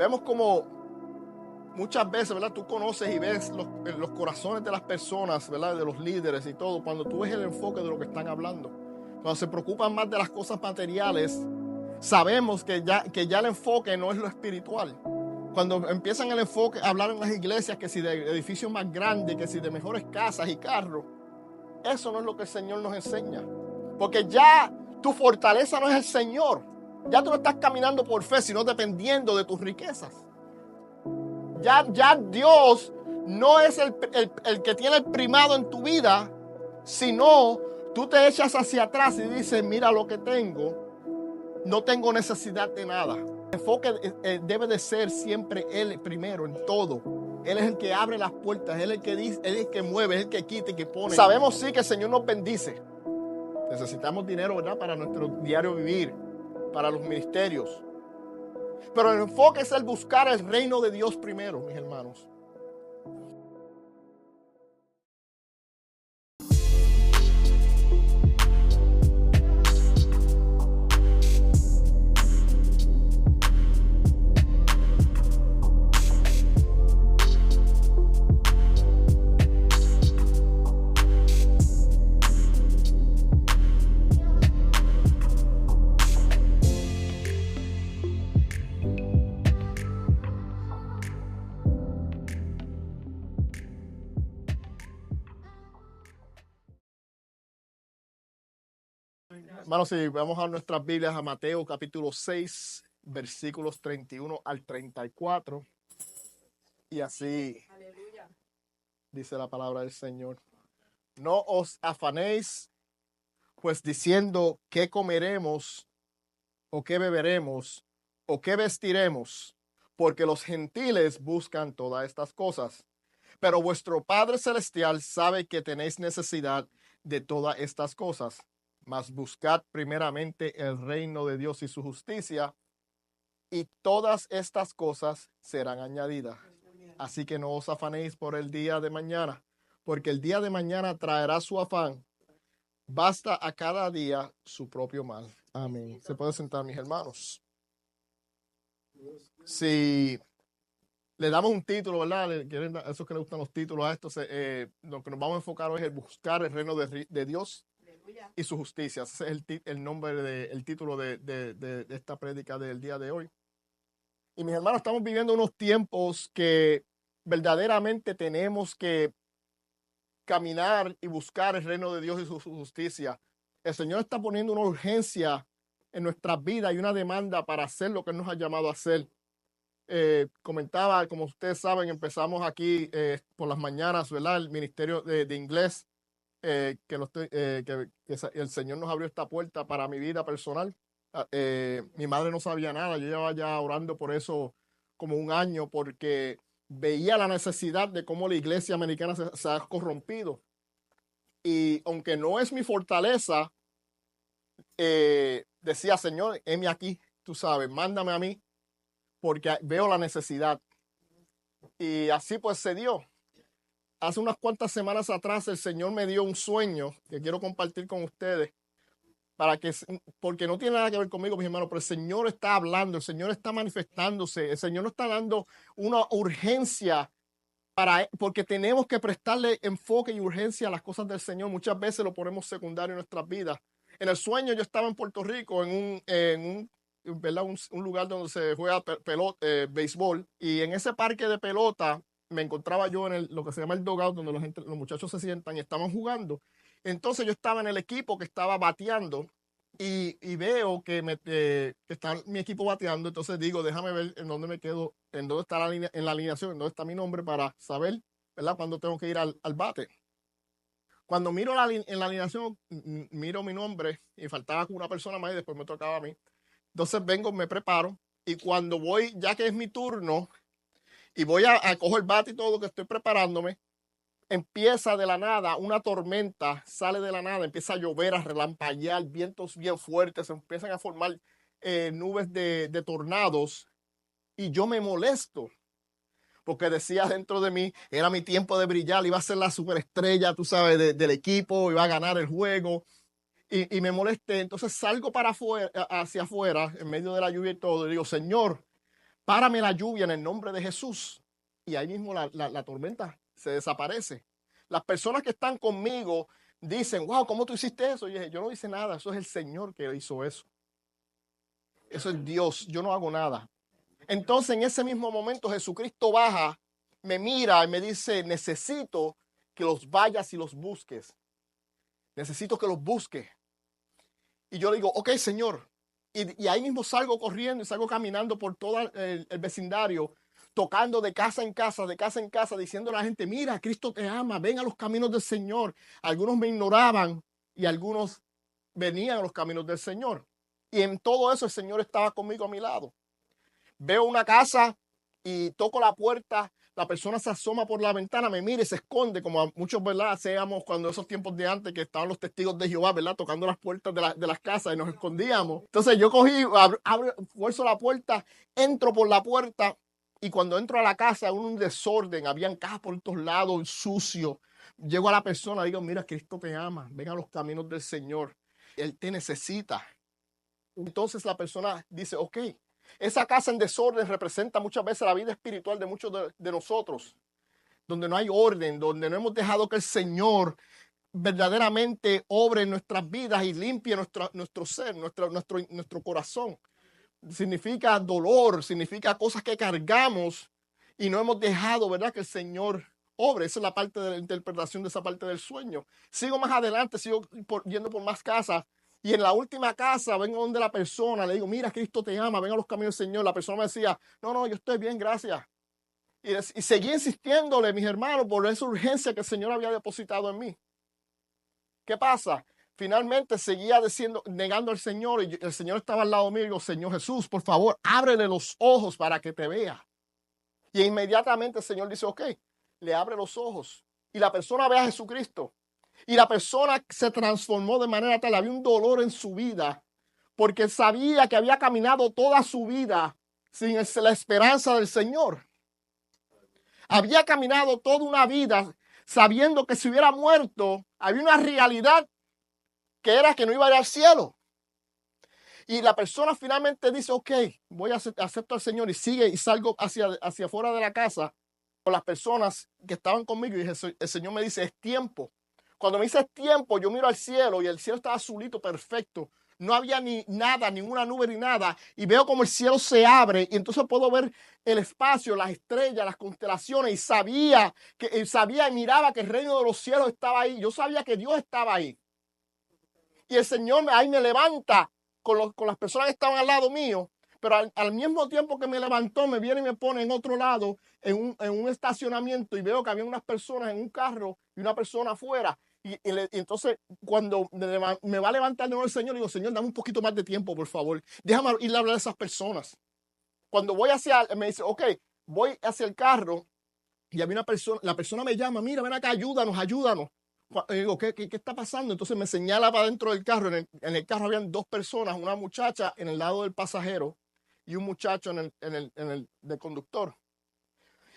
Vemos como muchas veces, ¿verdad? Tú conoces y ves los corazones de las personas, ¿verdad? De los líderes y todo, cuando tú ves el enfoque de lo que están hablando. Cuando se preocupan más de las cosas materiales, sabemos que ya el enfoque no es lo espiritual. Cuando empiezan el enfoque a hablar en las iglesias, que si de edificios más grandes, que si de mejores casas y carros, eso no es lo que el Señor nos enseña. Porque ya tu fortaleza no es el Señor. Ya tú no estás caminando por fe, sino dependiendo de tus riquezas. Ya Dios no es el que tiene el primado en tu vida, sino tú te echas hacia atrás y dices, mira lo que tengo, no tengo necesidad de nada. El enfoque debe de ser siempre Él primero en todo. Él es el que abre las puertas, Él es el que dice, Él es el que mueve, es el que quita y que pone. Sabemos sí que el Señor nos bendice. Necesitamos dinero, ¿verdad? Para nuestro diario vivir, para los ministerios. Pero el enfoque es el buscar el reino de Dios primero, mis hermanos. Hermanos, si vamos a nuestras Biblias a Mateo capítulo 6, versículos 31 al 34. Y así dice la palabra del Señor. No os afanéis, pues diciendo qué comeremos, o qué beberemos, o qué vestiremos, porque los gentiles buscan todas estas cosas. Pero vuestro Padre Celestial sabe que tenéis necesidad de todas estas cosas. Mas buscad primeramente el reino de Dios y su justicia, y todas estas cosas serán añadidas. Así que no os afanéis por el día de mañana, porque el día de mañana traerá su afán. Basta a cada día su propio mal. Amén. Se puede sentar, mis hermanos. Si le damos un título, ¿verdad? Esos que les gustan los títulos a esto, lo que nos vamos a enfocar hoy es el buscar el reino de Dios y su justicia. Ese es el nombre, el título de esta prédica del día de hoy. Y mis hermanos, estamos viviendo unos tiempos que verdaderamente tenemos que caminar y buscar el reino de Dios y su justicia. El Señor está poniendo una urgencia en nuestras vidas y una demanda para hacer lo que Él nos ha llamado a hacer. Comentaba, como ustedes saben, empezamos aquí por las mañanas, ¿verdad? El ministerio de inglés, que el Señor nos abrió esta puerta para mi vida personal. Mi madre no sabía nada, yo llevaba ya orando por eso como un año, porque veía la necesidad de cómo la iglesia americana se ha corrompido. Y aunque no es mi fortaleza, decía, Señor, heme aquí, tú sabes, mándame a mí, porque veo la necesidad. Y así pues se dio. Hace unas cuantas semanas atrás el Señor me dio un sueño que quiero compartir con ustedes, porque no tiene nada que ver conmigo, mis hermanos, pero el Señor está hablando, el Señor está manifestándose, el Señor nos está dando una urgencia porque tenemos que prestarle enfoque y urgencia a las cosas del Señor. Muchas veces lo ponemos secundario en nuestras vidas. En el sueño yo estaba en Puerto Rico, en un lugar donde se juega béisbol, y en ese parque de pelota me encontraba yo en lo que se llama el dugout, donde los muchachos se sientan y estaban jugando. Entonces yo estaba en el equipo que estaba bateando y veo que está mi equipo bateando. Entonces digo, déjame ver en dónde me quedo, en dónde está en la alineación, en dónde está mi nombre para saber, ¿verdad?, cuándo tengo que ir al bate. Cuando miro en la alineación, miro mi nombre y faltaba una persona más y después me tocaba a mí. Entonces vengo, me preparo y cuando voy, ya que es mi turno y voy a coger el bate y todo, que estoy preparándome, empieza de la nada una tormenta, sale de la nada, empieza a llover, a relampaguear, vientos bien fuertes, se empiezan a formar nubes de tornados y yo me molesto porque decía dentro de mí, era mi tiempo de brillar, iba a ser la superestrella, tú sabes, del equipo, iba a ganar el juego y me molesté. Entonces salgo hacia afuera, en medio de la lluvia y todo, y digo, Señor, párame la lluvia en el nombre de Jesús. Y ahí mismo la tormenta se desaparece. Las personas que están conmigo dicen, wow, ¿cómo tú hiciste eso? Y yo no hice nada, eso es el Señor que hizo eso. Eso es Dios, yo no hago nada. Entonces en ese mismo momento Jesucristo baja, me mira y me dice, necesito que los vayas y los busques. Necesito que los busques. Y yo le digo, ok, Señor. Y ahí mismo salgo corriendo y salgo caminando por todo el vecindario, tocando de casa en casa, diciendo a la gente, mira, Cristo te ama, ven a los caminos del Señor. Algunos me ignoraban y algunos venían a los caminos del Señor. Y en todo eso el Señor estaba conmigo a mi lado. Veo una casa y toco la puerta, la persona se asoma por la ventana, me mira y se esconde, como a muchos, ¿verdad? Hacíamos cuando esos tiempos de antes que estaban los testigos de Jehová, ¿verdad? Tocando las puertas de las casas y nos escondíamos. Entonces yo cogí, fuerzo la puerta, entro por la puerta y cuando entro a la casa, un desorden, habían cajas por todos lados, sucio. Llego a la persona, digo, mira, Cristo te ama, ven a los caminos del Señor, Él te necesita. Entonces la persona dice, ok. Esa casa en desorden representa muchas veces la vida espiritual de muchos de nosotros, donde no hay orden, donde no hemos dejado que el Señor verdaderamente obre en nuestras vidas y limpie nuestro ser, nuestro corazón. Significa dolor, significa cosas que cargamos y no hemos dejado, ¿verdad?, que el Señor obre. Esa es la parte de la interpretación de esa parte del sueño. Sigo más adelante, sigo yendo por más casas. Y en la última casa vengo donde la persona, le digo, mira, Cristo te ama, ven a los caminos del Señor. La persona me decía, no, yo estoy bien, gracias. Y seguí insistiéndole, mis hermanos, por esa urgencia que el Señor había depositado en mí. ¿Qué pasa? Finalmente seguía negando al Señor y el Señor estaba al lado mío y digo, Señor Jesús, por favor, ábrele los ojos para que te vea. Y inmediatamente el Señor dice, ok, le abre los ojos y la persona ve a Jesucristo. Y la persona se transformó de manera tal, había un dolor en su vida, porque sabía que había caminado toda su vida sin la esperanza del Señor. Había caminado toda una vida sabiendo que si hubiera muerto, había una realidad que era que no iba a ir al cielo. Y la persona finalmente dice, ok, voy a aceptar al Señor y sigue y salgo hacia afuera de la casa con las personas que estaban conmigo y el Señor me dice, es tiempo. Cuando me dice tiempo, yo miro al cielo y el cielo estaba azulito, perfecto. No había ni nada, ninguna nube ni nada. Y veo como el cielo se abre y entonces puedo ver el espacio, las estrellas, las constelaciones. Y sabía y miraba que el reino de los cielos estaba ahí. Yo sabía que Dios estaba ahí. Y el Señor ahí me levanta con las personas que estaban al lado mío. Pero al mismo tiempo que me levantó, me viene y me pone en otro lado, en un estacionamiento. Y veo que había unas personas en un carro y una persona afuera. Y entonces, cuando me va a levantar de nuevo el Señor, digo, Señor, dame un poquito más de tiempo, por favor. Déjame irle a hablar a esas personas. Cuando voy me dice, ok, voy hacia el carro y había la persona me llama, mira, ven acá, ayúdanos. Y digo, ¿qué está pasando? Entonces me señala para dentro del carro. En el carro habían dos personas, una muchacha en el lado del pasajero y un muchacho en el del conductor.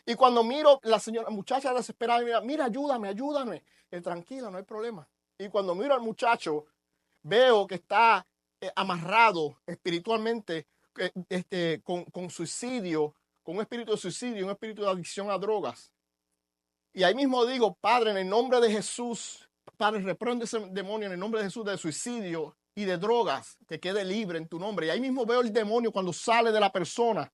Y cuando miro, la muchacha desesperada, mira, ayúdame. Tranquila, no hay problema. Y cuando miro al muchacho, veo que está amarrado espiritualmente con suicidio, con un espíritu de suicidio, un espíritu de adicción a drogas. Y ahí mismo digo, Padre, en el nombre de Jesús, Padre, reprende ese demonio en el nombre de Jesús de suicidio y de drogas, que quede libre en tu nombre. Y ahí mismo veo el demonio cuando sale de la persona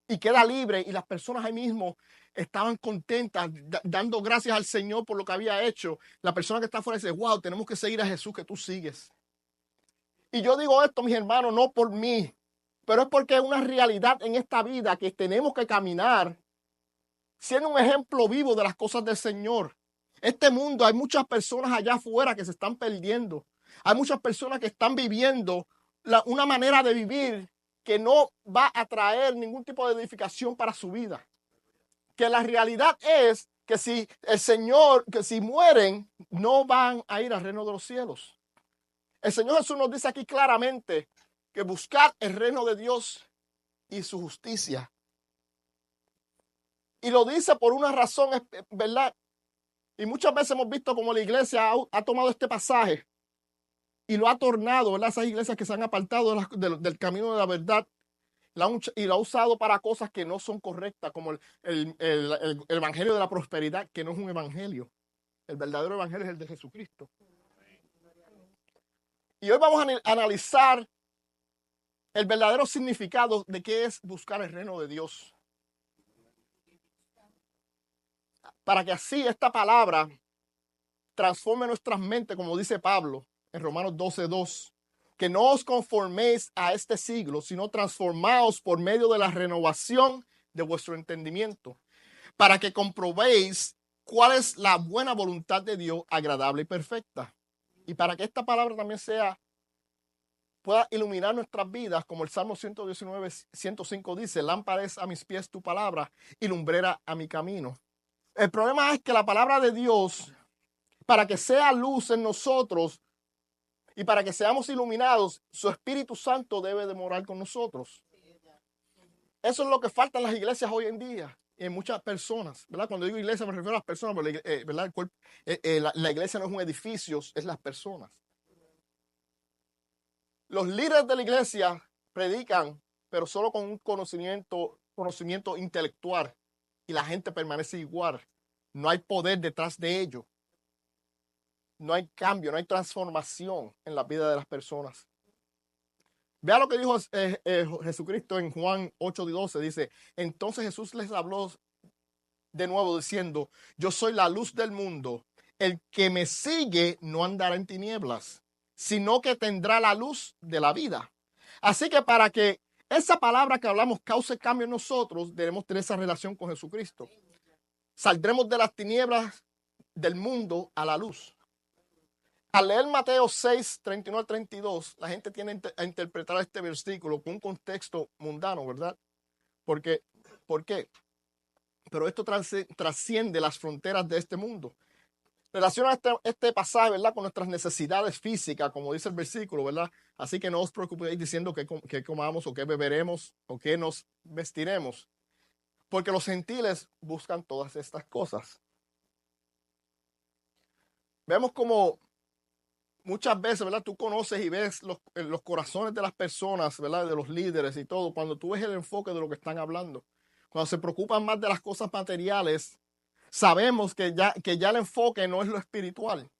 y queda libre, y las personas ahí mismo estaban contentas, dando gracias al Señor por lo que había hecho. La persona que está afuera dice, wow, tenemos que seguir a Jesús que tú sigues. Y yo digo esto, mis hermanos, no por mí, pero es porque es una realidad en esta vida que tenemos que caminar siendo un ejemplo vivo de las cosas del Señor. Este mundo, hay muchas personas allá afuera que se están perdiendo. Hay muchas personas que están viviendo una manera de vivir que no va a traer ningún tipo de edificación para su vida. Que la realidad es que si mueren, no van a ir al reino de los cielos. El Señor Jesús nos dice aquí claramente que buscar el reino de Dios y su justicia. Y lo dice por una razón, ¿verdad? Y muchas veces hemos visto como la iglesia ha tomado este pasaje y lo ha tornado, ¿verdad? Esas iglesias que se han apartado del camino de la verdad y lo ha usado para cosas que no son correctas, como el evangelio de la prosperidad, que no es un evangelio. El verdadero evangelio es el de Jesucristo. Y hoy vamos a analizar el verdadero significado de qué es buscar el reino de Dios. Para que así esta palabra transforme nuestras mentes, como dice Pablo en Romanos 12:2, que no os conforméis a este siglo, sino transformaos por medio de la renovación de vuestro entendimiento, para que comprobéis cuál es la buena voluntad de Dios, agradable y perfecta. Y para que esta palabra también pueda iluminar nuestras vidas, como el Salmo 119:105 dice, lámpara es a mis pies tu palabra y lumbrera a mi camino. El problema es que la palabra de Dios, para que sea luz en nosotros y para que seamos iluminados, su Espíritu Santo debe de morar con nosotros. Eso es lo que falta en las iglesias hoy en día y en muchas personas, ¿verdad? Cuando digo iglesia me refiero a las personas, porque, ¿verdad? La iglesia no es un edificio, es las personas. Los líderes de la iglesia predican, pero solo con un conocimiento intelectual, y la gente permanece igual. No hay poder detrás de ello. No hay cambio, no hay transformación en la vida de las personas. Vea lo que dijo Jesucristo en Juan 8:12. Dice, entonces Jesús les habló de nuevo diciendo, yo soy la luz del mundo. El que me sigue no andará en tinieblas, sino que tendrá la luz de la vida. Así que para que esa palabra que hablamos cause cambio en nosotros, debemos tener esa relación con Jesucristo. Saldremos de las tinieblas del mundo a la luz. Al leer Mateo 6:31-32, la gente tiene a interpretar este versículo con un contexto mundano, ¿verdad? ¿Por qué? Pero esto trasciende las fronteras de este mundo. Relaciona este pasaje, ¿verdad?, con nuestras necesidades físicas, como dice el versículo, ¿verdad? Así que no os preocupéis diciendo qué comamos o qué beberemos o qué nos vestiremos, porque los gentiles buscan todas estas cosas. Vemos como muchas veces, ¿verdad? Tú conoces y ves los corazones de las personas, ¿verdad? De los líderes y todo, cuando tú ves el enfoque de lo que están hablando. Cuando se preocupan más de las cosas materiales, sabemos que ya el enfoque no es lo espiritual.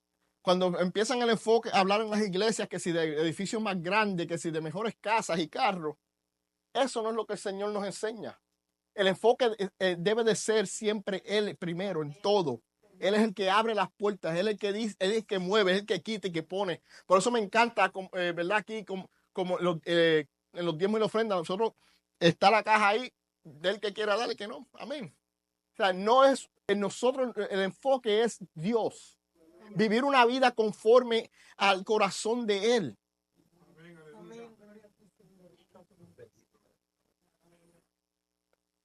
Cuando empiezan el enfoque a hablar en las iglesias, que si de edificios más grandes, que si de mejores casas y carros, eso no es lo que el Señor nos enseña. El enfoque debe de ser siempre Él primero en todo. Él es el que abre las puertas, Él es el que dice, Él es el que mueve, es el que quita y que pone. Por eso me encanta, ¿verdad? Aquí, como en los diezmos y la ofrenda, nosotros está la caja ahí del que quiera darle, que no. Amén. O sea, no es en nosotros, el enfoque es Dios. Vivir una vida conforme al corazón de Él.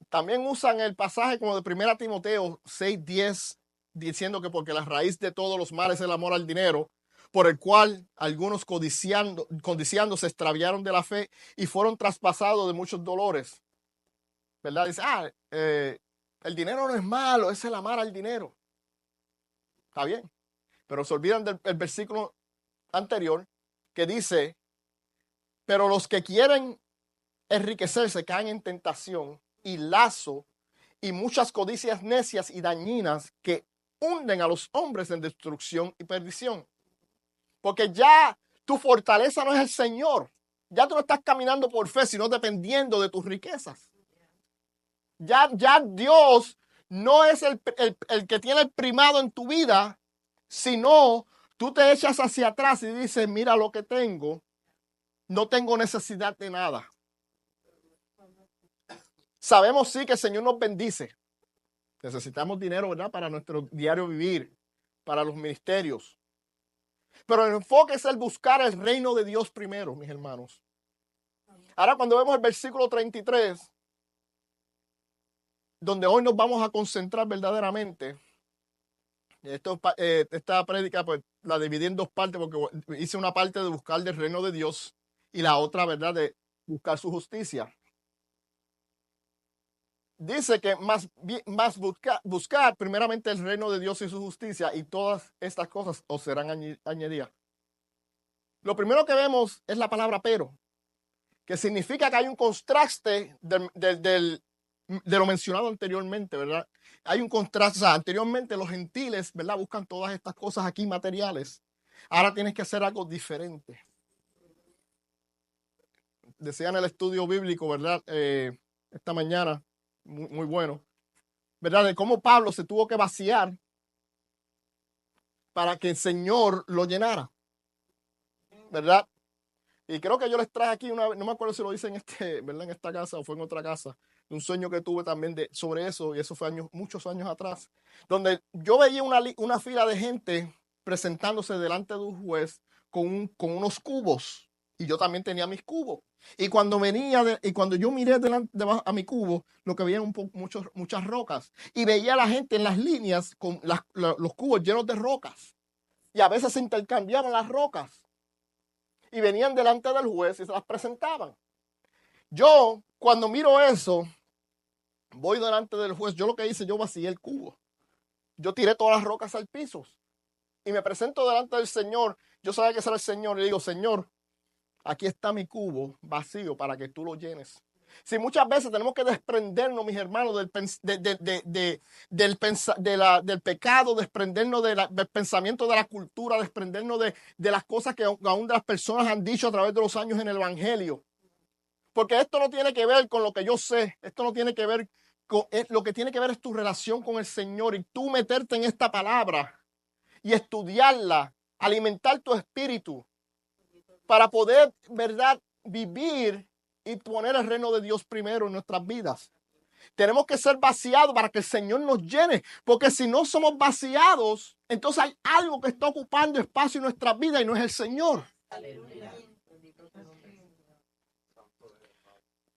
También usan el pasaje como de 1 Timoteo 6:10, diciendo que porque la raíz de todos los males es el amor al dinero, por el cual algunos codiciando se extraviaron de la fe y fueron traspasados de muchos dolores. ¿Verdad? Dice, el dinero no es malo, es el amar al dinero. Está bien. Pero se olvidan del versículo anterior que dice, pero los que quieren enriquecerse caen en tentación y lazo y muchas codicias necias y dañinas que hunden a los hombres en destrucción y perdición. Porque ya tu fortaleza no es el Señor. Ya tú no estás caminando por fe, sino dependiendo de tus riquezas. Ya Dios no es el que tiene el primado en tu vida, sino tú te echas hacia atrás y dices, mira lo que tengo, no tengo necesidad de nada. Sabemos sí que el Señor nos bendice. Necesitamos dinero, ¿verdad? Para nuestro diario vivir, para los ministerios. Pero el enfoque es el buscar el reino de Dios primero, mis hermanos. Ahora cuando vemos el versículo 33, donde hoy nos vamos a concentrar verdaderamente, esta prédica pues la dividí en dos partes porque hice una parte de buscar el reino de Dios y la otra, ¿verdad?, de buscar su justicia. Dice que más buscar primeramente el reino de Dios y su justicia y todas estas cosas os serán añadidas. Lo primero que vemos es la palabra pero, que significa que hay un contraste de lo mencionado anteriormente, ¿verdad? Hay un contraste. O sea, anteriormente los gentiles, ¿verdad? Buscan todas estas cosas aquí materiales. Ahora tienes que hacer algo diferente. Decían el estudio bíblico, ¿verdad? Esta mañana, muy bueno, ¿verdad? De cómo Pablo se tuvo que vaciar para que el Señor lo llenara, ¿verdad? Y creo que yo les traje aquí una vez, no me acuerdo si lo hice en ¿verdad? En esta casa o fue en otra casa, un sueño que tuve también sobre eso, y eso fue muchos años atrás, donde yo veía una fila de gente presentándose delante de un juez con unos cubos, y yo también tenía mis cubos. Y cuando cuando yo miré a mi cubo, lo que veía muchas rocas, y veía a la gente en las líneas con los cubos llenos de rocas, y a veces se intercambiaban las rocas. Y venían delante del juez y se las presentaban. Yo, cuando miro eso, voy delante del juez. Yo lo que hice, yo vacié el cubo. Yo tiré todas las rocas al piso. Y me presento delante del Señor. Yo sabía que ese era el Señor. Y le digo, Señor, aquí está mi cubo vacío para que tú lo llenes. Si muchas veces tenemos que desprendernos, mis hermanos, del pecado, desprendernos del pensamiento de la cultura, desprendernos de las cosas que aún las personas han dicho a través de los años en el Evangelio. Porque esto no tiene que ver con lo que yo sé, esto no tiene que ver con, lo que tiene que ver es tu relación con el Señor, y tú meterte en esta palabra y estudiarla, alimentar tu espíritu para poder, ¿verdad?, vivir y poner el reino de Dios primero en nuestras vidas. Tenemos que ser vaciados para que el Señor nos llene, porque si no somos vaciados, entonces hay algo que está ocupando espacio en nuestras vidas y no es el Señor. Aleluya.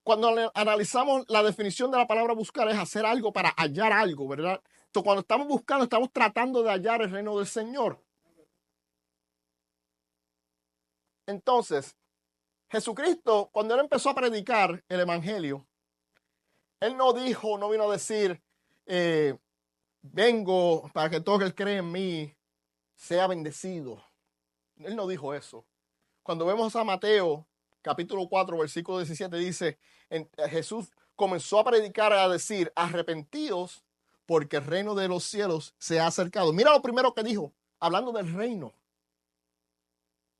Cuando analizamos la definición de la palabra buscar, es hacer algo para hallar algo, ¿verdad? Entonces, cuando estamos buscando, estamos tratando de hallar el reino del Señor. Entonces, Jesucristo, cuando él empezó a predicar el evangelio, él no vino a decir, vengo para que todo el que cree en mí sea bendecido. Él no dijo eso. Cuando vemos a Mateo, capítulo 4, versículo 17, dice, Jesús comenzó a predicar, a decir, arrepentíos porque el reino de los cielos se ha acercado. Mira lo primero que dijo, hablando del reino.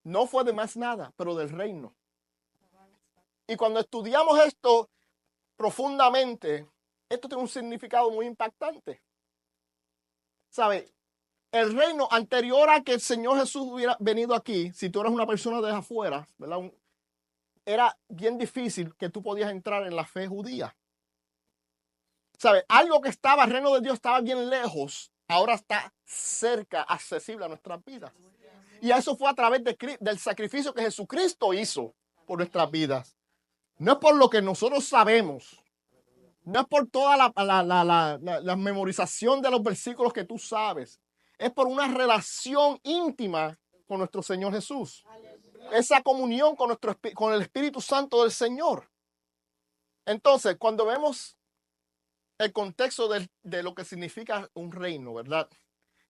No fue de más nada, pero del reino. Y cuando estudiamos esto profundamente, esto tiene un significado muy impactante. ¿Sabe? El reino anterior a que el Señor Jesús hubiera venido aquí, si tú eras una persona de afuera, ¿verdad? Era bien difícil que tú podías entrar en la fe judía. ¿Sabe? Algo que estaba, el reino de Dios estaba bien lejos, ahora está cerca, accesible a nuestras vidas. Y eso fue a través del sacrificio que Jesucristo hizo por nuestras vidas. No es por lo que nosotros sabemos. No es por toda la memorización de los versículos que tú sabes. Es por una relación íntima con nuestro Señor Jesús. Esa comunión con el Espíritu Santo del Señor. Entonces, cuando vemos el contexto de lo que significa un reino, ¿verdad?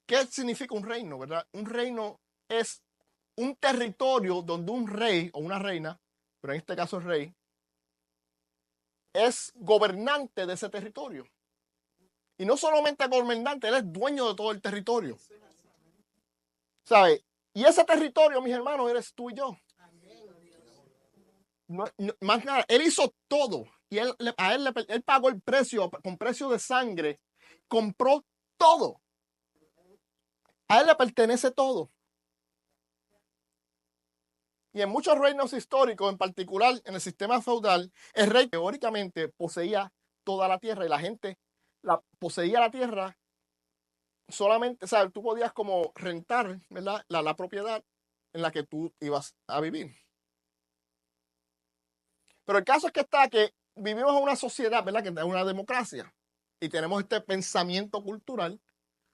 ¿Qué significa un reino, verdad? Un reino es un territorio donde un rey o una reina, pero en este caso el rey, es gobernante de ese territorio. Y no solamente gobernante, él es dueño de todo el territorio. ¿Sabe? Y ese territorio, mis hermanos, eres tú y yo. Más nada, él hizo todo. Y él pagó el precio, con precio de sangre, compró todo. A él le pertenece todo. Y en muchos reinos históricos, en particular en el sistema feudal, el rey teóricamente poseía toda la tierra y la gente poseía la tierra solamente, o sea, tú podías como rentar, ¿verdad? La propiedad en la que tú ibas a vivir. Pero el caso es que vivimos en una sociedad, ¿verdad? Que es una democracia y tenemos este pensamiento cultural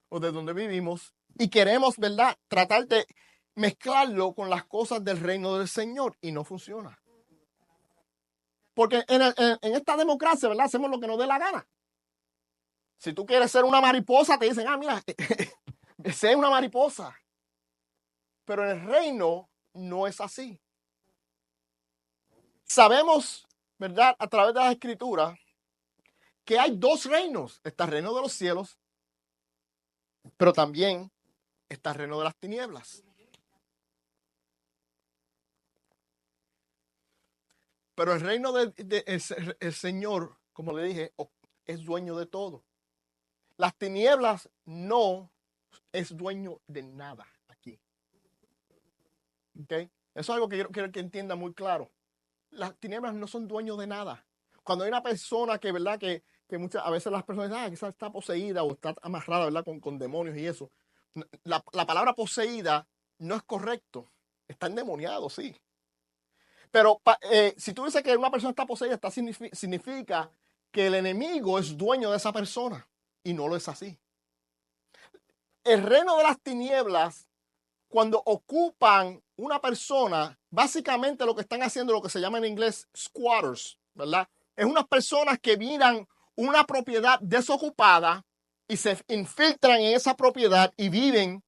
o de donde vivimos y queremos, ¿verdad?, tratar de mezclarlo con las cosas del reino del Señor y no funciona. Porque en esta democracia, ¿verdad?, hacemos lo que nos dé la gana. Si tú quieres ser una mariposa, te dicen, mira, sé una mariposa. Pero en el reino no es así. Sabemos, ¿verdad?, a través de las Escrituras, que hay dos reinos. Está el reino de los cielos, pero también está el reino de las tinieblas. Pero el reino el Señor, como le dije, es dueño de todo. Las tinieblas no es dueño de nada aquí. ¿Okay? Eso es algo que yo quiero que entienda muy claro. Las tinieblas no son dueños de nada. Cuando hay una persona que, ¿verdad?, que a veces las personas dicen, quizás está poseída o está amarrada, ¿verdad?, con demonios y eso. La palabra poseída no es correcto. Está endemoniado, sí. Pero si tú dices que una persona está poseída, significa que el enemigo es dueño de esa persona. Y no lo es así. El reino de las tinieblas, cuando ocupan una persona, básicamente lo que están haciendo, lo que se llama en inglés squatters, ¿verdad? Es unas personas que miran una propiedad desocupada y se infiltran en esa propiedad y viven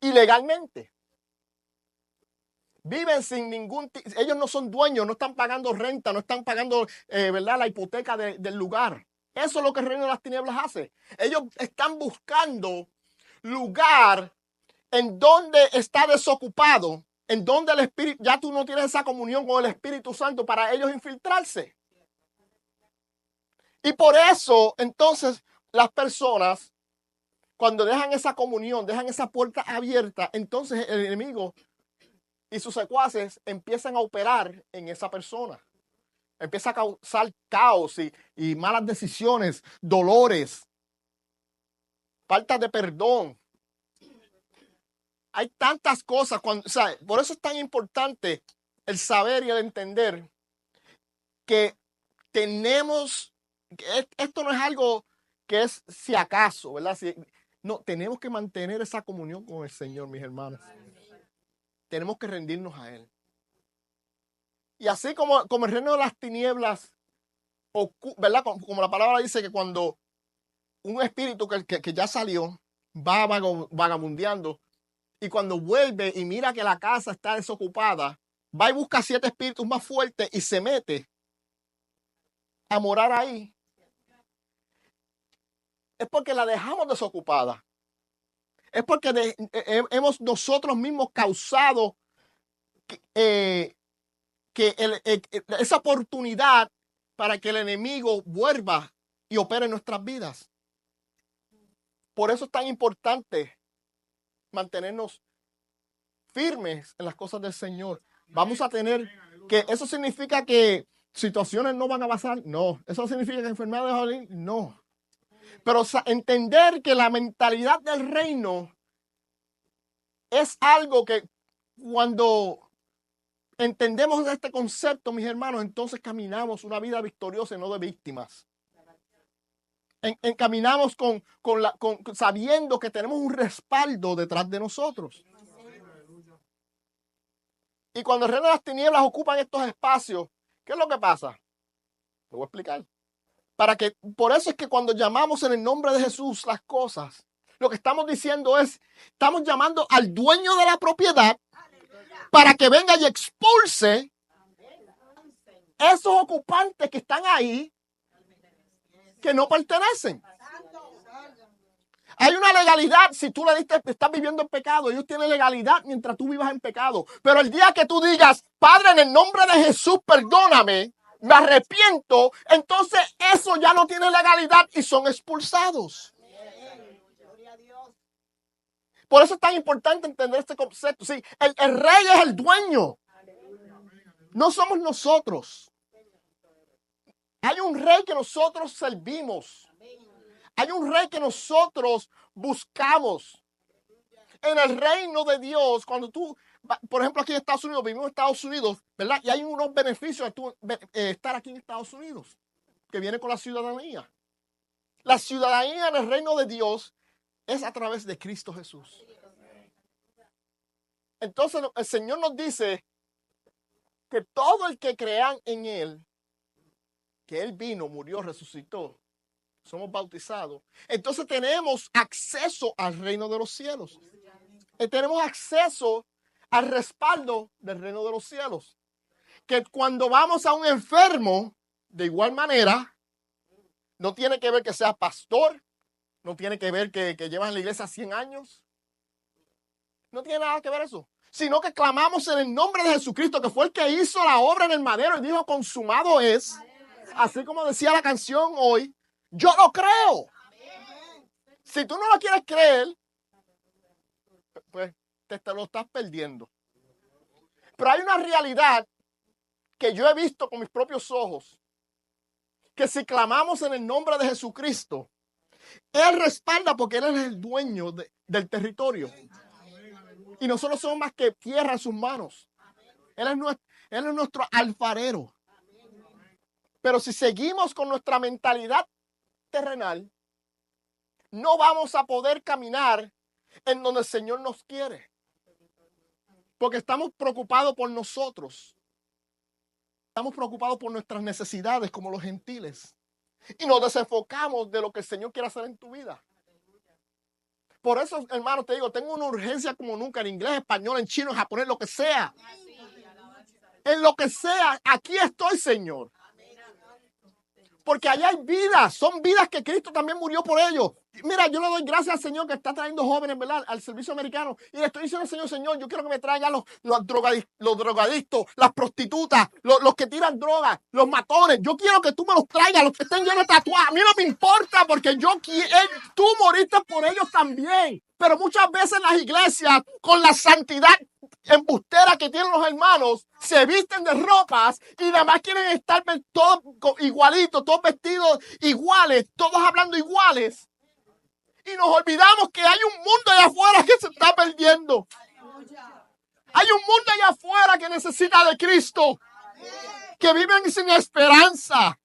ilegalmente. Viven sin ellos no son dueños, no están pagando renta, no están pagando, ¿verdad?, la hipoteca del lugar. Eso es lo que el reino de las tinieblas hace. Ellos están buscando lugar en donde está desocupado, en donde el Espíritu, ya tú no tienes esa comunión con el Espíritu Santo para ellos infiltrarse. Y por eso, entonces, las personas, cuando dejan esa comunión, dejan esa puerta abierta, entonces el enemigo y sus secuaces empiezan a operar en esa persona. Empieza a causar caos y malas decisiones, dolores, falta de perdón. Hay tantas cosas. Por eso es tan importante el saber y el entender que tenemos, esto no es algo que es si acaso, ¿verdad? No, tenemos que mantener esa comunión con el Señor, mis hermanos. Tenemos que rendirnos a Él. Y así como el reino de las tinieblas, ¿verdad? Como la palabra dice que cuando un espíritu que ya salió va vagabundeando y cuando vuelve y mira que la casa está desocupada, va y busca 7 espíritus más fuertes y se mete a morar ahí. Es porque la dejamos desocupada. Es porque hemos nosotros mismos causado esa oportunidad para que el enemigo vuelva y opere en nuestras vidas. Por eso es tan importante mantenernos firmes en las cosas del Señor. Vamos a tener que, ¿eso significa que situaciones no van a pasar? No. ¿Eso significa que enfermedades van a venir? No. Pero entender que la mentalidad del reino es algo que cuando entendemos este concepto, mis hermanos, entonces caminamos una vida victoriosa y no de víctimas. Caminamos sabiendo que tenemos un respaldo detrás de nosotros. Y cuando el reino de las tinieblas ocupan estos espacios, ¿qué es lo que pasa? Te voy a explicar. Por eso es que cuando llamamos en el nombre de Jesús las cosas, lo que estamos diciendo es, estamos llamando al dueño de la propiedad para que venga y expulse esos ocupantes que están ahí, que no pertenecen. Hay una legalidad. Si tú le diste, estás viviendo en pecado, ellos tienen legalidad mientras tú vivas en pecado. Pero el día que tú digas, Padre, en el nombre de Jesús, perdóname, me arrepiento, entonces eso ya no tiene legalidad y son expulsados. Por eso es tan importante entender este concepto. Sí, el rey es el dueño. No somos nosotros. Hay un rey que nosotros servimos. Hay un rey que nosotros buscamos. En el reino de Dios, cuando tú, por ejemplo, aquí en Estados Unidos, vivimos en Estados Unidos, ¿verdad? Y hay unos beneficios de estar aquí en Estados Unidos, que viene con la ciudadanía. La ciudadanía en el reino de Dios es a través de Cristo Jesús. Entonces, el Señor nos dice que todo el que crean en Él, que Él vino, murió, resucitó, somos bautizados. Entonces tenemos acceso al reino de los cielos. Tenemos acceso al respaldo del reino de los cielos. que cuando vamos a un enfermo, de igual manera, no tiene que ver que seas pastor, no tiene que ver que llevas en la iglesia 100 años. No tiene nada que ver eso. Sino que clamamos en el nombre de Jesucristo, que fue el que hizo la obra en el madero y dijo, consumado es. Así como decía la canción hoy, yo lo creo. Si tú no lo quieres creer, pues te lo estás perdiendo. Pero hay una realidad que yo he visto con mis propios ojos, que si clamamos en el nombre de Jesucristo, Él respalda porque Él es el dueño del territorio. Y nosotros somos más que tierra en sus manos. Él es nuestro alfarero. Pero si seguimos con nuestra mentalidad terrenal, no vamos a poder caminar en donde el Señor nos quiere. Porque estamos preocupados por nosotros. Estamos preocupados por nuestras necesidades como los gentiles. Y nos desenfocamos de lo que el Señor quiere hacer en tu vida. Por eso, hermano, te digo, tengo una urgencia como nunca en inglés, español, en chino, en japonés, lo que sea. En lo que sea, aquí estoy, Señor. Porque allá hay vidas, son vidas que Cristo también murió por ellos. Mira, yo le doy gracias al Señor que está trayendo jóvenes, ¿verdad?, al servicio americano. Y le estoy diciendo al Señor, yo quiero que me traigan los drogadictos, las prostitutas, los que tiran drogas, los matones. Yo quiero que tú me los traigas, los que estén llenos de tatuajes. A mí no me importa porque tú moriste por ellos también. Pero muchas veces las iglesias, con la santidad embustera que tienen los hermanos, se visten de ropas y nada más quieren estar todos igualitos, todos vestidos iguales, todos hablando iguales. Y nos olvidamos que hay un mundo allá afuera que se está perdiendo. Hay un mundo allá afuera que necesita de Cristo, que viven sin esperanza,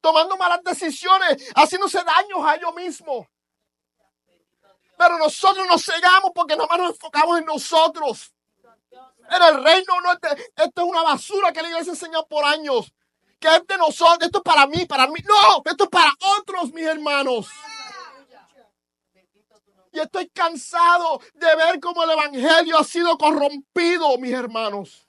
tomando malas decisiones, haciéndose daños a ellos mismos. Pero nosotros nos cegamos porque nada más nos enfocamos en nosotros. En el reino, no, esto es una basura que la iglesia enseñó por años. Que es de nosotros, esto es para mí. No, esto es para otros, mis hermanos. Y estoy cansado de ver cómo el evangelio ha sido corrompido, mis hermanos.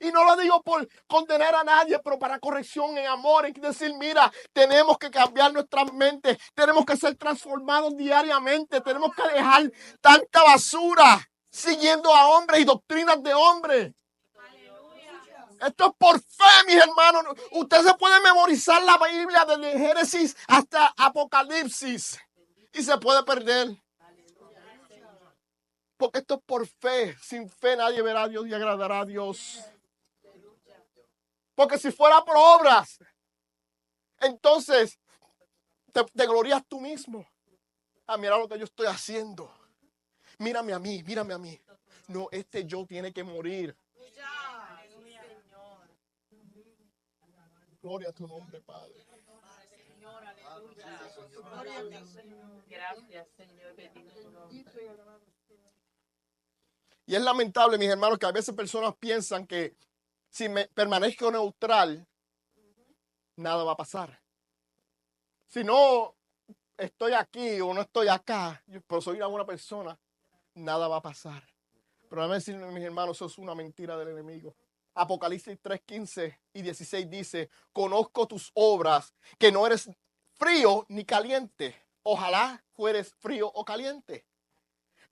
Y no lo digo por condenar a nadie, pero para corrección en amor. Es decir, mira, tenemos que cambiar nuestras mentes. Tenemos que ser transformados diariamente. Tenemos que dejar tanta basura siguiendo a hombres y doctrinas de hombres. Esto es por fe, mis hermanos. Usted se puede memorizar la Biblia desde Génesis hasta Apocalipsis y se puede perder. Porque esto es por fe. Sin fe nadie verá a Dios y agradará a Dios. Porque si fuera por obras, entonces te glorías tú mismo. Ah, mira lo que yo estoy haciendo. Mírame a mí, mírame a mí. No, yo tiene que morir. Gloria a tu nombre, Padre. Gracias, Señor. Bendiga tu nombre. Y es lamentable, mis hermanos, que a veces personas piensan que si me permanezco neutral, nada va a pasar. Si no estoy aquí o no estoy acá, pero soy una buena persona, nada va a pasar. Pero déjame decirles, mis hermanos, eso es una mentira del enemigo. Apocalipsis 3:15 y 16 dice, conozco tus obras, que no eres frío ni caliente. Ojalá fueres frío o caliente.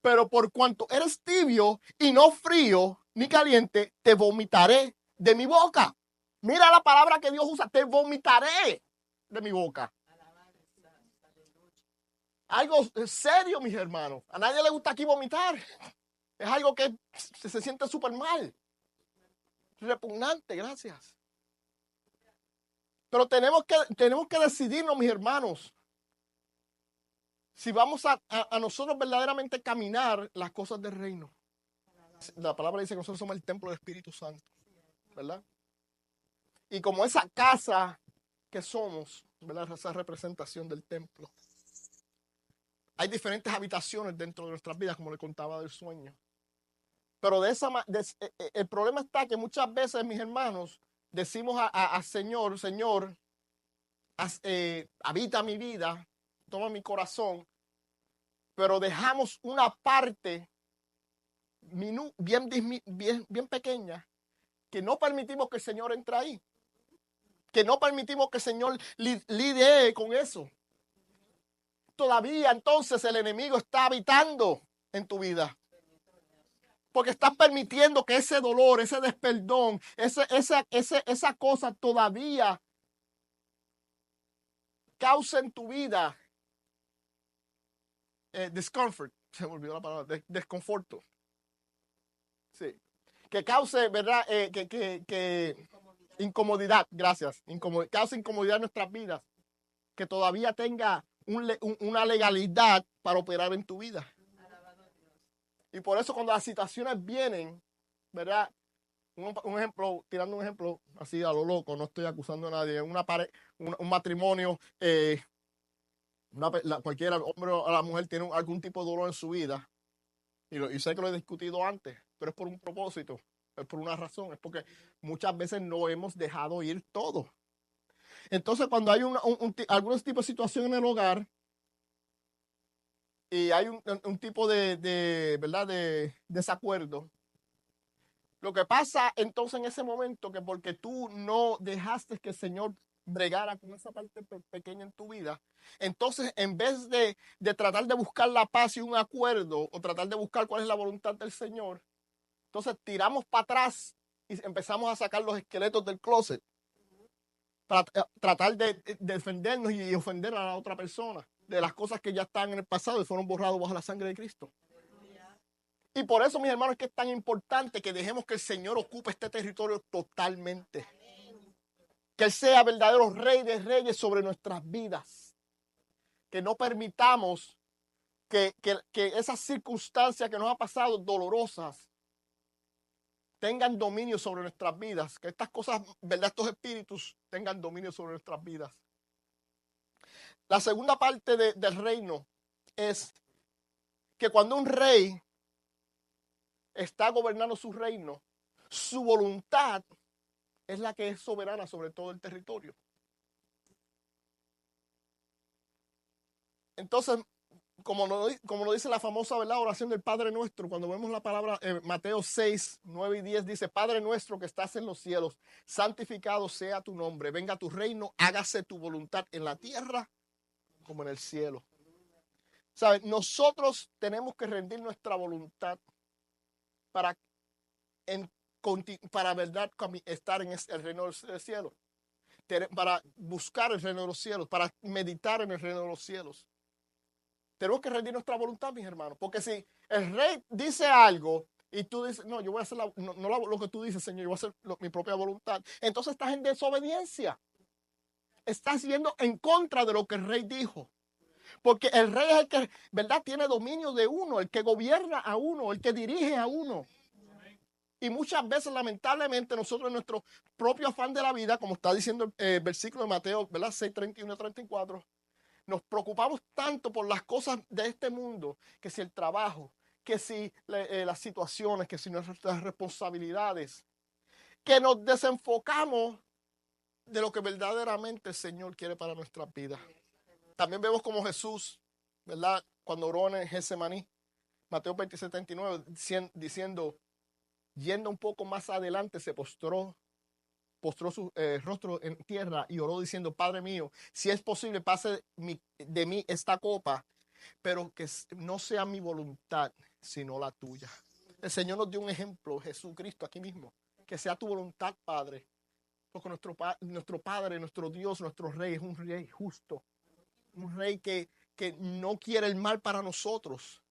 Pero por cuanto eres tibio y no frío ni caliente, te vomitaré de mi boca. Mira la palabra que Dios usa, te vomitaré de mi boca. Algo serio, mis hermanos. A nadie le gusta aquí vomitar. Es algo que se siente súper mal. Repugnante, gracias. Pero tenemos que decidirnos, mis hermanos, si vamos a nosotros verdaderamente caminar las cosas del reino. La palabra dice que nosotros somos el templo del Espíritu Santo, ¿verdad? Y como esa casa que somos, ¿verdad?, esa representación del templo. Hay diferentes habitaciones dentro de nuestras vidas, como le contaba del sueño. Pero el problema está que muchas veces, mis hermanos, decimos a Señor, Señor, habita mi vida, toma mi corazón, pero dejamos una parte bien pequeña que no permitimos que el Señor entre ahí. Que no permitimos que el Señor lidie con eso. Todavía entonces el enemigo está habitando en tu vida. Porque estás permitiendo que ese dolor, ese desperdón, esa cosa todavía cause en tu vida discomfort. Se me olvidó la palabra, desconforto. Sí. Que cause, ¿verdad? Que incomodidad, gracias. Cause incomodidad en nuestras vidas. Que todavía tenga una legalidad para operar en tu vida. Y por eso cuando las situaciones vienen, ¿verdad? Un ejemplo, tirando un ejemplo así a lo loco, no estoy acusando a nadie, un matrimonio, cualquiera, el hombre o la mujer tiene algún tipo de dolor en su vida, y sé que lo he discutido antes, pero es por un propósito, es por una razón, es porque muchas veces no hemos dejado ir todo. Entonces cuando hay algunos tipos de situación en el hogar, y hay un tipo ¿verdad? De desacuerdo. Lo que pasa entonces en ese momento que porque tú no dejaste que el Señor bregara con esa parte pequeña en tu vida, entonces en vez de tratar de buscar la paz y un acuerdo o tratar de buscar cuál es la voluntad del Señor, entonces tiramos para atrás y empezamos a sacar los esqueletos del closet para tratar de defendernos y ofender a la otra persona de las cosas que ya están en el pasado y fueron borrados bajo la sangre de Cristo. Y por eso, mis hermanos, es que es tan importante que dejemos que el Señor ocupe este territorio totalmente. Que Él sea verdadero Rey de Reyes sobre nuestras vidas. Que no permitamos que esas circunstancias que nos han pasado dolorosas tengan dominio sobre nuestras vidas. Que estas cosas, ¿verdad? Estos espíritus tengan dominio sobre nuestras vidas. La segunda parte del reino es que cuando un rey está gobernando su reino, su voluntad es la que es soberana sobre todo el territorio. Entonces, como lo dice la famosa, ¿verdad? Oración del Padre Nuestro, cuando vemos la palabra Mateo 6, 9 y 10, dice: Padre nuestro que estás en los cielos, santificado sea tu nombre, venga tu reino, hágase tu voluntad en la tierra como en el cielo. ¿Sabes? Nosotros tenemos que rendir nuestra voluntad para verdad estar en el reino del cielo, para buscar el reino de los cielos, para meditar en el reino de los cielos. Tenemos que rendir nuestra voluntad, mis hermanos, porque si el rey dice algo y tú dices, no, yo voy a hacer lo que tú dices, Señor, yo voy a hacer mi propia voluntad, entonces estás en desobediencia. Estás yendo en contra de lo que el rey dijo. Porque el rey es el que, ¿verdad?, tiene dominio de uno, el que gobierna a uno, el que dirige a uno. Y muchas veces, lamentablemente, nosotros en nuestro propio afán de la vida, como está diciendo el versículo de Mateo, ¿verdad?, 6, 31 y 34, nos preocupamos tanto por las cosas de este mundo, que si el trabajo, que si las situaciones, que si nuestras responsabilidades, que nos desenfocamos de lo que verdaderamente el Señor quiere para nuestras vidas. También vemos como Jesús, ¿verdad?, cuando oró en Getsemaní, Mateo 26, 39, diciendo, yendo un poco más adelante, se postró su rostro en tierra y oró diciendo: Padre mío, si es posible, pase de mí esta copa, pero que no sea mi voluntad, sino la tuya. El Señor nos dio un ejemplo, Jesucristo, aquí mismo. Que sea tu voluntad, Padre. Porque nuestro Padre, nuestro Dios, nuestro Rey es un Rey justo. Un Rey que no quiere el mal para nosotros.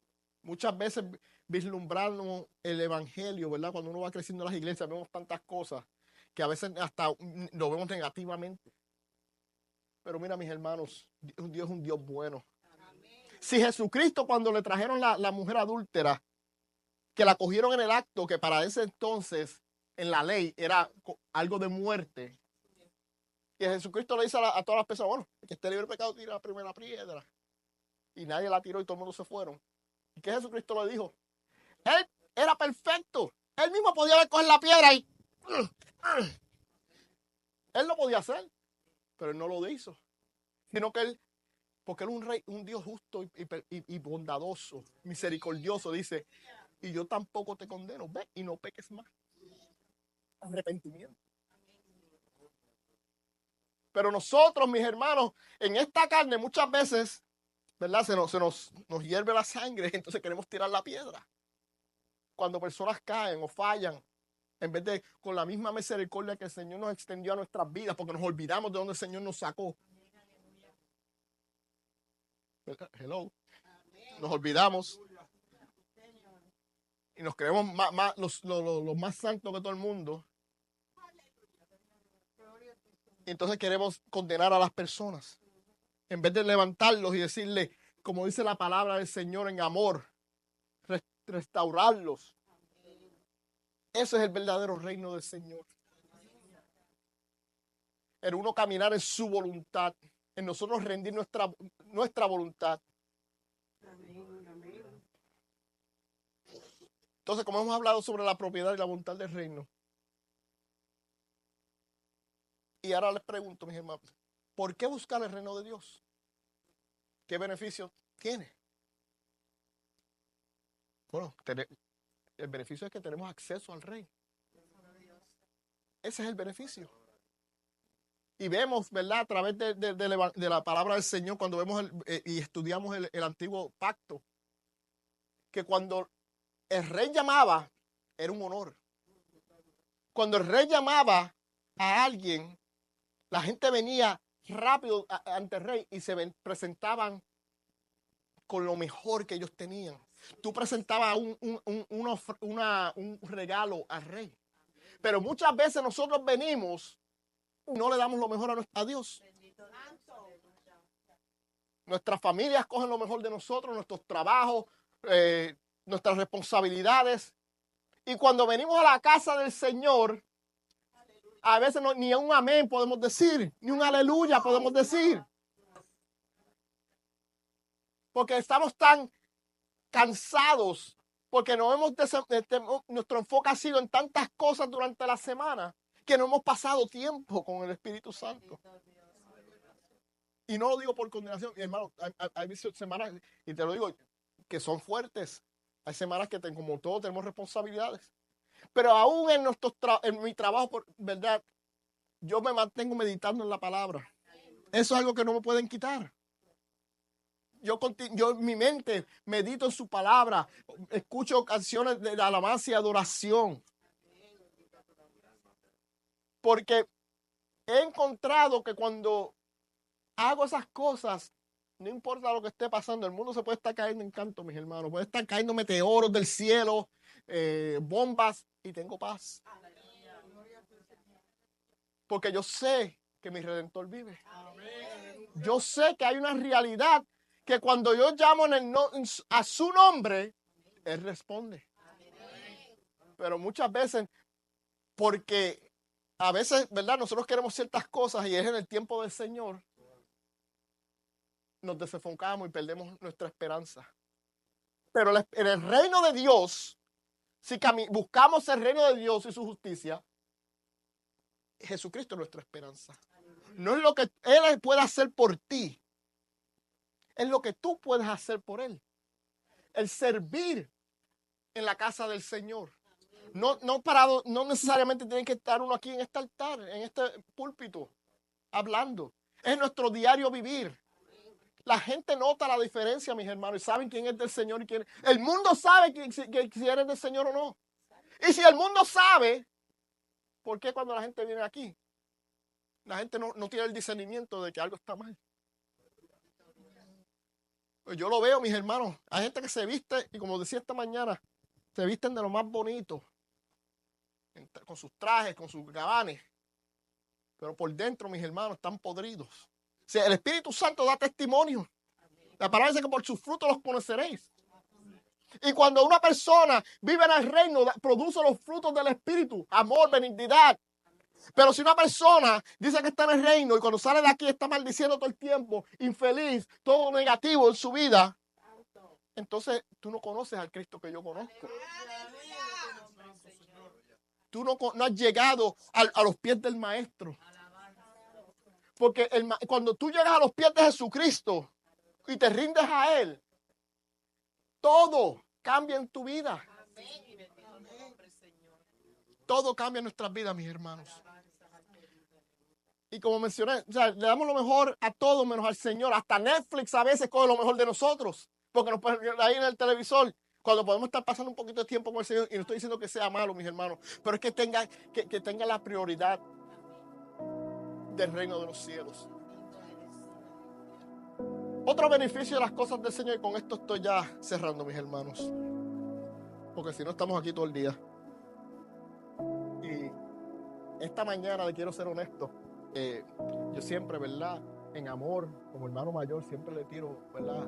Muchas veces vislumbramos el evangelio, ¿verdad? Cuando uno va creciendo en las iglesias, vemos tantas cosas que a veces hasta lo vemos negativamente. Pero mira, mis hermanos, Dios es un Dios bueno. Si Jesucristo, cuando le trajeron la mujer adúltera, que la cogieron en el acto, que para ese entonces en la ley era algo de muerte, y Jesucristo le dice a todas las personas: bueno, el que esté libre de pecado tira la primera piedra. Y nadie la tiró y todo el mundo se fueron. ¿Y qué Jesucristo le dijo? Él era perfecto. Él mismo podía haber cogido la piedra y él lo podía hacer, pero él no lo hizo. Sino que porque él es un rey, un Dios justo y bondadoso, misericordioso, dice: y yo tampoco te condeno, ve y no peques más. arrepentimiento. Pero nosotros, mis hermanos, en esta carne muchas veces, ¿verdad? Nos hierve la sangre, entonces queremos tirar la piedra. Cuando personas caen o fallan, en vez de con la misma misericordia que el Señor nos extendió a nuestras vidas, porque nos olvidamos de donde el Señor nos sacó. Hello. Nos olvidamos y nos creemos los más santos que todo el mundo. Y entonces queremos condenar a las personas en vez de levantarlos y decirle, como dice la palabra del Señor, en amor, restaurarlos. Ese es el verdadero reino del Señor. En uno caminar en su voluntad, en nosotros rendir nuestra voluntad. Entonces, como hemos hablado sobre la propiedad y la voluntad del reino, y ahora les pregunto, mis hermanos, ¿por qué buscar el reino de Dios? ¿Qué beneficio tiene? Bueno, el beneficio es que tenemos acceso al rey. Ese es el beneficio. Y vemos, ¿verdad? A través de la palabra del Señor, cuando vemos y estudiamos el antiguo pacto, que cuando el rey llamaba, era un honor. Cuando el rey llamaba a alguien, la gente venía rápido ante el rey y se presentaban con lo mejor que ellos tenían. Tú presentabas un regalo al rey. Pero muchas veces nosotros venimos y no le damos lo mejor a Dios. Nuestras familias cogen lo mejor de nosotros, nuestros trabajos, nuestras responsabilidades. Y cuando venimos a la casa del Señor, a veces ni un amén podemos decir, ni un aleluya podemos decir. Porque estamos tan cansados, porque nuestro enfoque ha sido en tantas cosas durante la semana, que no hemos pasado tiempo con el Espíritu Santo. Y no lo digo por condenación, hermano, hay semanas, y te lo digo, que son fuertes. Hay semanas que como todos tenemos responsabilidades. Pero aún en mi trabajo, ¿verdad? Yo me mantengo meditando en la palabra. Eso es algo que no me pueden quitar. Yo en mi mente medito en su palabra, escucho canciones de alabanza y adoración. Porque he encontrado que cuando hago esas cosas, no importa lo que esté pasando, el mundo se puede estar cayendo en canto, mis hermanos. Puede estar cayendo meteoros del cielo, bombas, y tengo paz. Porque yo sé que mi Redentor vive. Yo sé que hay una realidad que cuando yo llamo a su nombre, Él responde. Pero muchas veces, porque a veces, ¿verdad? Nosotros queremos ciertas cosas y es en el tiempo del Señor, nos desenfocamos y perdemos nuestra esperanza. Pero en el reino de Dios, si buscamos el reino de Dios y su justicia, Jesucristo es nuestra esperanza. No es lo que Él puede hacer por ti, es lo que tú puedes hacer por Él. El servir en la casa del Señor. No necesariamente tiene que estar uno aquí en este altar, en este púlpito, hablando. Es nuestro diario vivir. La gente nota la diferencia, mis hermanos, y saben quién es del Señor y quién. El mundo sabe si eres del Señor o no. Y si el mundo sabe, ¿por qué cuando la gente viene aquí? La gente no tiene el discernimiento de que algo está mal. Pues yo lo veo, mis hermanos. Hay gente que se viste, y como decía esta mañana, se visten de lo más bonito. Con sus trajes, con sus gabanes. Pero por dentro, mis hermanos, están podridos. O sea, el Espíritu Santo da testimonio. La palabra dice que por sus frutos los conoceréis. Y cuando una persona vive en el reino, produce los frutos del Espíritu. Amor, benignidad. Pero si una persona dice que está en el reino y cuando sale de aquí está maldiciendo todo el tiempo, infeliz, todo negativo en su vida, entonces tú no conoces al Cristo que yo conozco. Tú no has llegado a los pies del Maestro. Porque cuando tú llegas a los pies de Jesucristo y te rindes a Él, todo cambia en tu vida. todo cambia en nuestras vidas, mis hermanos. Y como mencioné, o sea, le damos lo mejor a todo menos al Señor. Hasta Netflix a veces coge lo mejor de nosotros. Porque nos ponen ahí en el televisor. Cuando podemos estar pasando un poquito de tiempo con el Señor. Y no estoy diciendo que sea malo, mis hermanos. Pero es que tenga la prioridad del reino de los cielos. Otro beneficio de las cosas del Señor. Y con esto estoy ya cerrando, mis hermanos. Porque si no estamos aquí todo el día. Y esta mañana le quiero ser honesto. Yo siempre, ¿verdad? En amor, como hermano mayor, siempre le tiro, ¿verdad?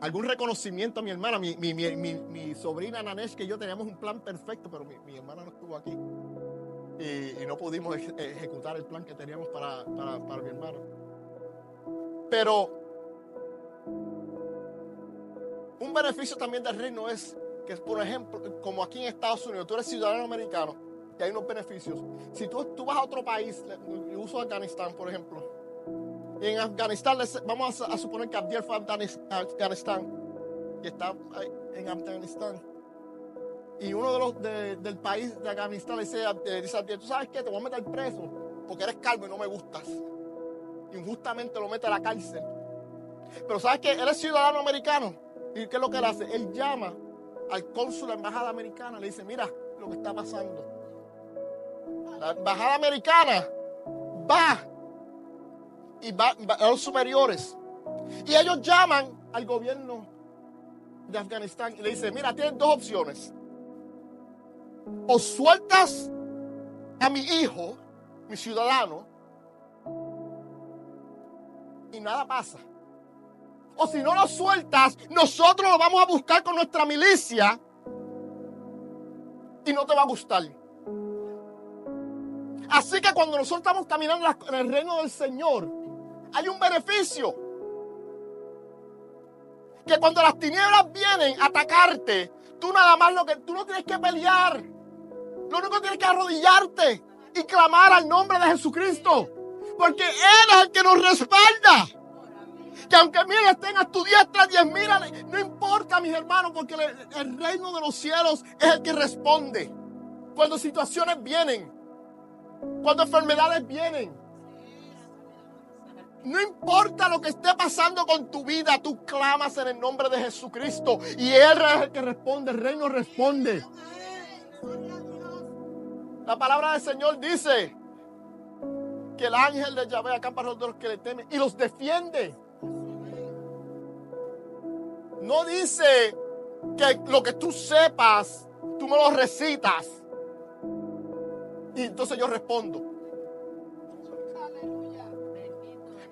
Algún reconocimiento a mi hermana. Mi sobrina Nanesh, que yo teníamos un plan perfecto, pero mi hermana no estuvo aquí. Y no pudimos ejecutar el plan que teníamos para mi hermano. Pero un beneficio también del reino es que, por ejemplo, como aquí en Estados Unidos, tú eres ciudadano americano, y hay unos beneficios. Si tú vas a otro país, yo uso Afganistán, por ejemplo, y en Afganistán, vamos a suponer que Abdiel fue a Afganistán, y está en Afganistán, y uno de los del país de Afganistán le dice a Abdiel, ¿tú sabes qué? Te voy a meter preso, porque eres calvo y no me gustas. Injustamente lo mete a la cárcel. Pero ¿sabes qué? Él es ciudadano americano, y ¿qué es lo que él hace? Él llama al cónsul de la embajada americana, le dice, mira lo que está pasando. La embajada americana va a los superiores y ellos llaman al gobierno de Afganistán y le dicen, mira, tienes dos opciones. O sueltas a mi hijo, mi ciudadano, y nada pasa. O si no lo sueltas, nosotros lo vamos a buscar con nuestra milicia y no te va a gustar. Así que cuando nosotros estamos caminando en el reino del Señor, hay un beneficio. Que cuando las tinieblas vienen a atacarte, tú nada más tú no tienes que pelear. Lo único que tienes que arrodillarte y clamar al nombre de Jesucristo. Porque Él es el que nos respalda. Que aunque miles estén a tu diestra, 10,000, no importa, mis hermanos, porque el reino de los cielos es el que responde. Cuando situaciones vienen. Cuando enfermedades vienen, no importa lo que esté pasando con tu vida, tú clamas en el nombre de Jesucristo y Él es el que responde, el reino responde. La palabra del Señor dice que el ángel de Yahvé acampa alrededor de los que le temen y los defiende. No dice que lo que tú sepas, tú me lo recitas. Y entonces yo respondo.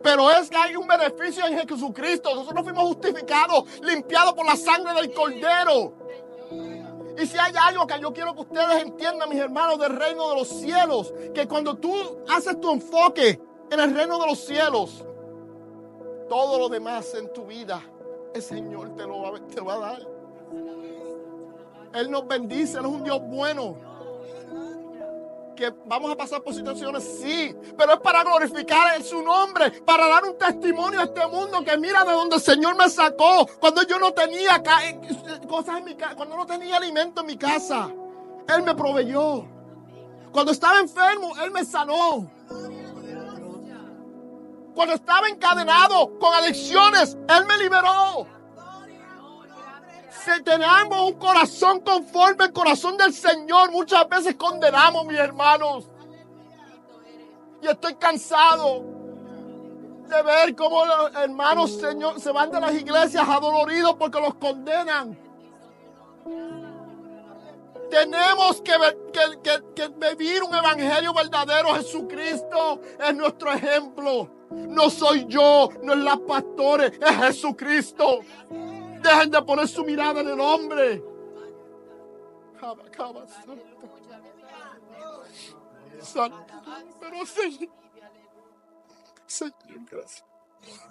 Pero es que hay un beneficio en Jesucristo. Nosotros fuimos justificados, limpiados por la sangre del Cordero. Y si hay algo que yo quiero que ustedes entiendan, mis hermanos, del reino de los cielos, que cuando tú haces tu enfoque en el reino de los cielos, todo lo demás en tu vida, el Señor te lo va a dar. Él nos bendice, Él es un Dios bueno. Que vamos a pasar por situaciones, sí, pero es para glorificar en su nombre, para dar un testimonio a este mundo que mira de donde el Señor me sacó, cuando yo no tenía cosas en mi casa, cuando no tenía alimento en mi casa, Él me proveyó. Cuando estaba enfermo, Él me sanó. Cuando estaba encadenado con adicciones, Él me liberó. Si tenemos un corazón conforme al corazón del Señor, muchas veces condenamos, mis hermanos. Y estoy cansado de ver cómo los hermanos, Señor, se van de las iglesias adoloridos porque los condenan. Tenemos que vivir un evangelio verdadero. Jesucristo es nuestro ejemplo. No soy yo, no es los pastores, es Jesucristo. Dejen de poner su mirada en el hombre. Santo. Pero Señor, gracias.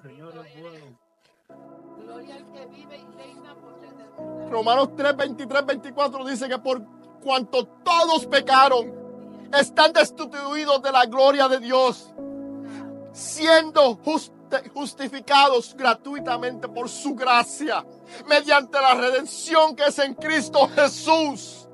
Señor es bueno. Gloria al que vive y reina por la eternidad. Romanos 3, 23, 24 dice que por cuanto todos pecaron, están destituidos de la gloria de Dios, siendo justificados gratuitamente por su gracia, mediante la redención que es en Cristo Jesús.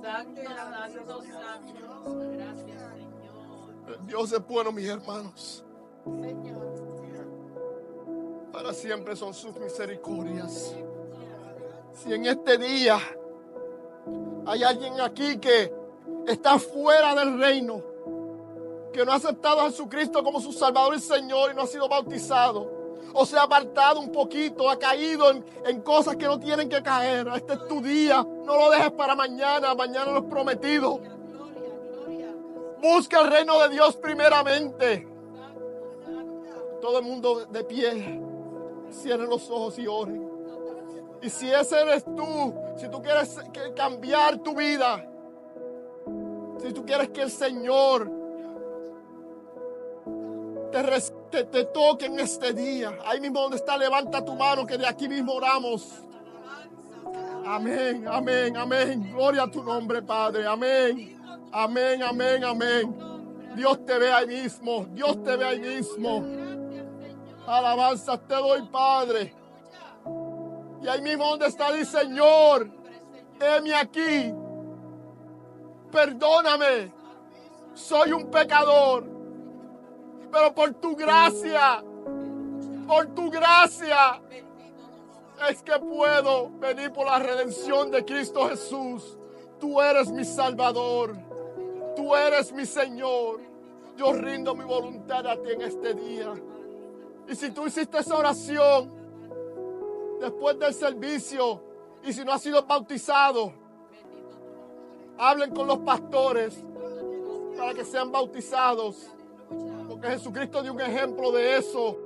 Santo, santo, santo. Gracias, Señor. Dios es bueno, mis hermanos. Señor. Para siempre son sus misericordias. Si en este día hay alguien aquí que está fuera del reino, que no ha aceptado a Jesucristo como su Salvador y Señor y no ha sido bautizado, o se ha apartado un poquito, ha caído en cosas que no tienen que caer, este es tu día, no lo dejes para mañana, mañana lo es prometido. Gloria, gloria. Busca el reino de Dios primeramente. Santo, santo. Todo el mundo de pie, cierren los ojos y oren. Y si ese eres tú, si tú quieres cambiar tu vida, si tú quieres que el Señor te toque en este día, ahí mismo donde está, levanta tu mano, que de aquí mismo oramos. Amén, amén, amén. Gloria a tu nombre, Padre. Amén, amén, amén, amén. Dios te ve ahí mismo, Dios te ve ahí mismo. Alabanzas te doy, Padre. Y ahí mismo donde está, dice, Señor, heme aquí. Perdóname. Soy un pecador. Pero por tu gracia, es que puedo venir por la redención de Cristo Jesús. Tú eres mi Salvador. Tú eres mi Señor. Yo rindo mi voluntad a ti en este día. Y si tú hiciste esa oración después del servicio, y si no has sido bautizado, hablen con los pastores para que sean bautizados, porque Jesucristo dio un ejemplo de eso.